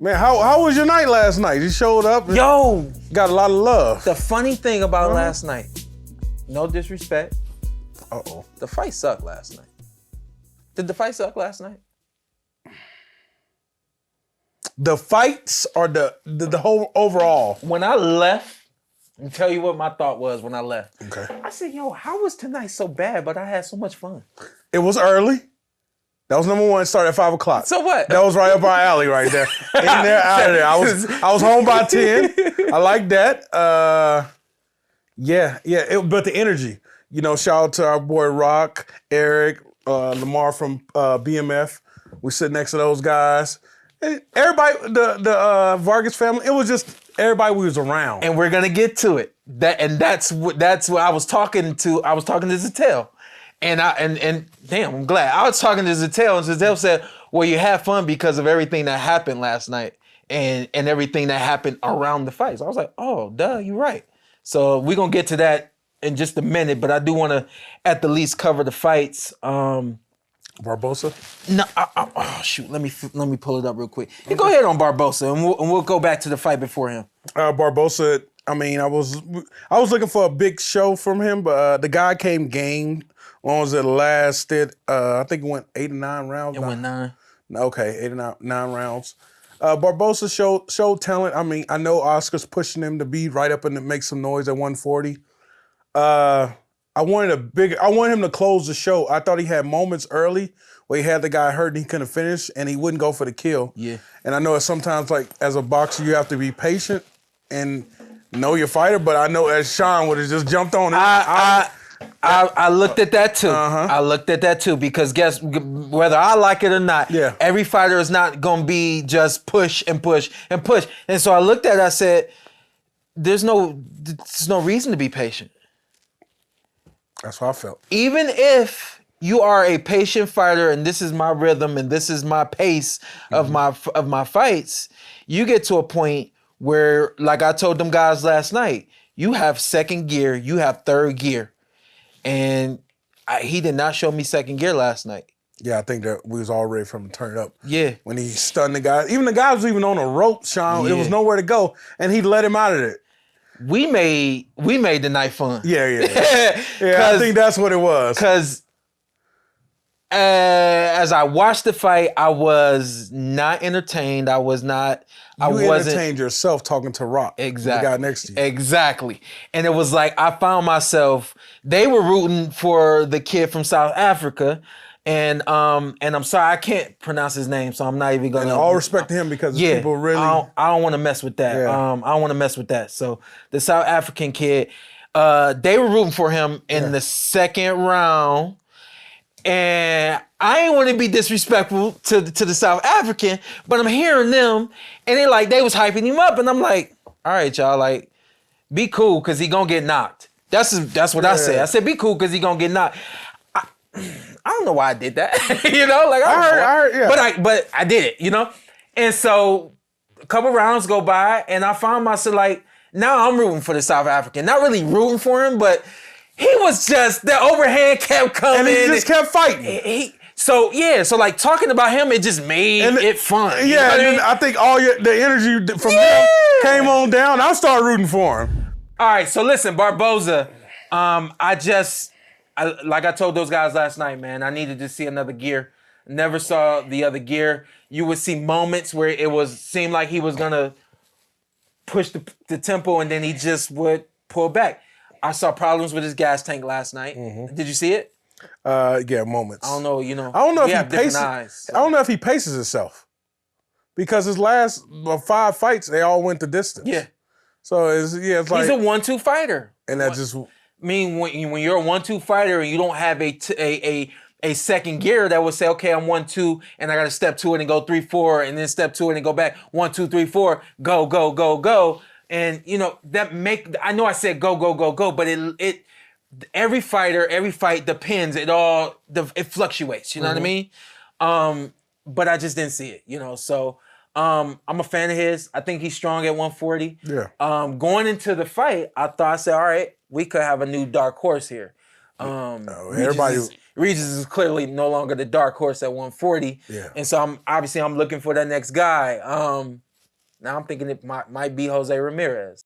Man, how was your night last night? You showed up. Yo, got a lot of love. The funny thing about last night, no disrespect. Uh-oh. The fight sucked last night. Did the fight suck last night? The fights or the whole overall? When I left, I'll tell you what my thought was when I left. Okay. I said, yo, how was tonight so bad, but I had so much fun? It was early. That was number one. It started at 5 o'clock. So what? That was right up our alley right there. In there, out of there. I was home by 10. I like that. But the energy. You know, shout out to our boy Rock, Eric, Lamar from BMF. We sit next to those guys. And everybody, the Vargas family, it was just everybody we was around. And we're gonna get to it. That's what I was talking to. I was talking to Zatel. And damn, I'm glad. I was talking to Zatel, and Zatel said, well, you had fun because of everything that happened last night and everything that happened around the fights. I was like, oh, duh, you're right. So we're going to get to that in just a minute, but I do want to at the least cover the fights. Barboza? No, oh, shoot, let me pull it up real quick. You go ahead on Barboza, and we'll go back to the fight before him. Barboza, I mean, I was looking for a big show from him, but the guy came game. When was it lasted? I think it went 8 or 9 rounds. It went 9. Okay, 8 or 9 rounds. Barboza showed talent. I mean, I know Oscar's pushing him to be right up and to make some noise at 140. I wanted him to close the show. I thought he had moments early where he had the guy hurt and he couldn't finish and he wouldn't go for the kill. Yeah. And I know sometimes, like, as a boxer, you have to be patient and know your fighter, but I know as Shawn would have just jumped on him. I looked at that too. Uh-huh. I looked at that too because whether I like it or not, every fighter is not going to be just push and push and push. And so I looked at it, I said, there's no reason to be patient. That's how I felt. Even if you are a patient fighter and this is my rhythm and this is my pace of my fights, you get to a point where, like I told them guys last night, you have second gear, you have third gear. And he did not show me second gear last night. Yeah, I think that we was all ready for him to turn it up. Yeah. When he stunned the guy. Even the guy was even on a rope, Shawn. Yeah. It was nowhere to go. And he let him out of it. We made the night fun. Yeah. Yeah, I think that's what it was. Because as I watched the fight, I was not entertained. I wasn't entertained yourself talking to Rock. Exactly. The guy next to you. Exactly. And it was like I found myself, they were rooting for the kid from South Africa. And I'm sorry, I can't pronounce his name, so I'm not even gonna. And all respect to him because people really. I don't want to mess with that. Yeah. I don't want to mess with that. So the South African kid, they were rooting for him in the second round, and I ain't want to be disrespectful to the South African, but I'm hearing them, and they was hyping him up, and I'm like, all right, y'all, like, be cool because he gonna get knocked. That's what I said. I said, be cool because he gonna get knocked. I don't know why I did that, Like I heard, yeah. But I did it, And so a couple rounds go by, and I found myself like, now I'm rooting for the South African. Not really rooting for him, but he was just, the overhand kept coming. And he just kept fighting. So like talking about him, it just made it fun. Yeah, and then I think all the energy from them came on down. I started rooting for him. All right, so listen, Barboza, like I told those guys last night, man, I needed to see another gear. Never saw the other gear. You would see moments where it seemed like he was gonna push the tempo and then he just would pull back. I saw problems with his gas tank last night. Mm-hmm. Did you see it? Yeah, moments. I don't know, I don't know if he paces. I don't know if he paces himself because his last 5 fights they all went the distance. Yeah. So it's like he's a 1-2 fighter, and that just. I mean, when you're a 1-2 fighter and you don't have a second gear that would say, okay, I'm 1-2 and I got to step to it and go 3-4 and then step to it and go back 1-2 3-4, go. And I know I said go, but it every fight depends. It fluctuates. You know what I mean? But I just didn't see it. So I'm a fan of his. I think he's strong at 140. Yeah. Going into the fight, I said, all right, we could have a new dark horse here. Regis is clearly no longer the dark horse at 140. Yeah. And so I'm looking for that next guy. Now I'm thinking it might be Jose Ramirez.